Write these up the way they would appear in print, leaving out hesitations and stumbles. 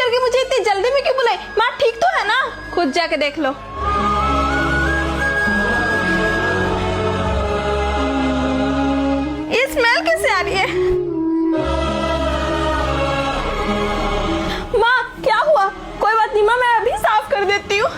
करके मुझे इतनी जल्दी में क्यों बुलाई? माँ ठीक तो है ना? खुद जाके देख लो। ये स्मेल कैसे आ रही है? माँ क्या हुआ? कोई बात नहीं माँ, मैं अभी साफ कर देती हूँ।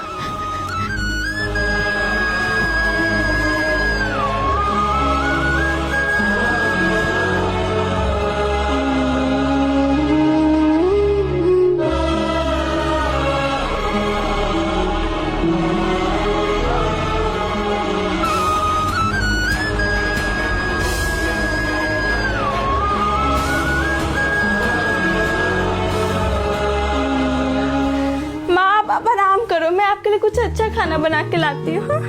आप आराम करो, मैं आपके लिए कुछ अच्छा खाना बना के लाती हूँ।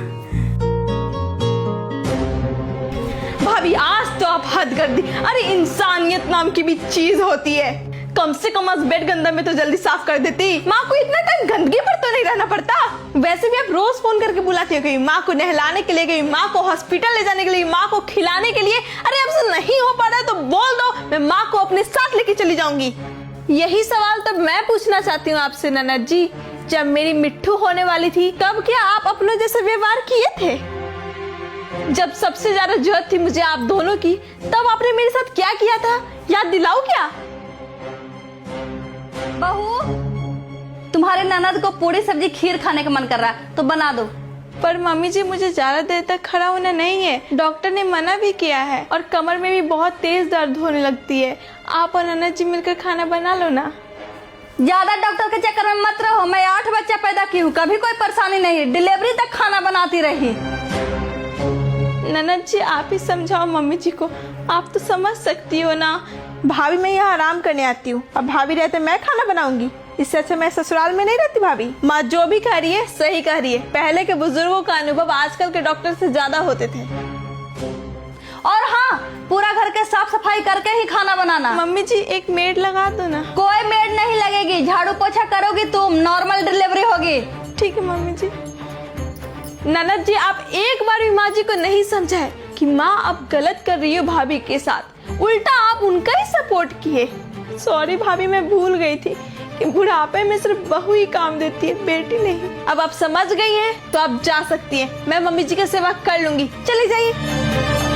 भाभी आज तो आप हद कर दी। अरे इंसानियत नाम की भी चीज होती है, कम से कम आज बेड गंदा में तो जल्दी साफ कर देती। माँ को इतना टाइम गंदगी पर तो नहीं रहना पड़ता। वैसे भी आप रोज फोन करके बुलाती हो, गई माँ को नहलाने के लिए, गई माँ को हॉस्पिटल ले जाने के लिए, माँ को खिलाने के लिए। अरे अब से नहीं हो पा रहा है तो बोल दो, मैं माँ को अपने साथ लेके चली जाऊंगी। यही सवाल तो मैं पूछना चाहती हूँ आपसे ननद जी, जब मेरी मिट्ठू होने वाली थी तब क्या आप अपने जैसे व्यवहार किए थे? जब सबसे ज्यादा जरूरत थी मुझे आप दोनों की, तब आपने मेरे साथ क्या किया था, याद दिलाओ क्या? बहू, तुम्हारे ननद को पूरी सब्जी खीर खाने का मन कर रहा है तो बना दो। पर मम्मी जी मुझे ज्यादा देर तक खड़ा होना नहीं है, डॉक्टर ने मना भी किया है और कमर में भी बहुत तेज दर्द होने लगती है। आप और ननद जी मिलकर खाना बना लो ना। ज्यादा डॉक्टर के चक्कर में मत रहो। मैं 8 बच्चा पैदा की हूँ, कभी कोई परेशानी नहीं, डिलीवरी तक खाना बनाती रही। ननद जी आप ही समझाओ मम्मी जी को, आप तो समझ सकती हो ना। भाभी मैं यहाँ आराम करने आती हूँ, अब भाभी रहते मैं खाना बनाऊंगी, इससे अच्छा मैं ससुराल में नहीं रहती। भाभी माँ जो भी कह रही है सही कह रही है, पहले के बुजुर्गों का अनुभव आजकल के डॉक्टर से ज्यादा होते थे। और हाँ, पूरा घर के साफ सफाई करके ही खाना बनाना। मम्मी जी एक मेड लगा दो ना। कोई मेड नहीं लगेगी, झाड़ू पोछा करोगी तुम, नॉर्मल डिलीवरी होगी। ठीक है मम्मी जी। ननद जी आप एक बार भी माँ जी को नहीं समझाए कि माँ अब गलत कर रही हो भाभी के साथ, उल्टा आप उनका ही सपोर्ट किए। सॉरी भाभी, मैं भूल गई थी कि बुढ़ापे में सिर्फ बहू ही काम देती है, बेटी नहीं। अब आप समझ गई हैं तो आप जा सकती हैं, मैं मम्मी जी की सेवा कर लूंगी। चली जाइए।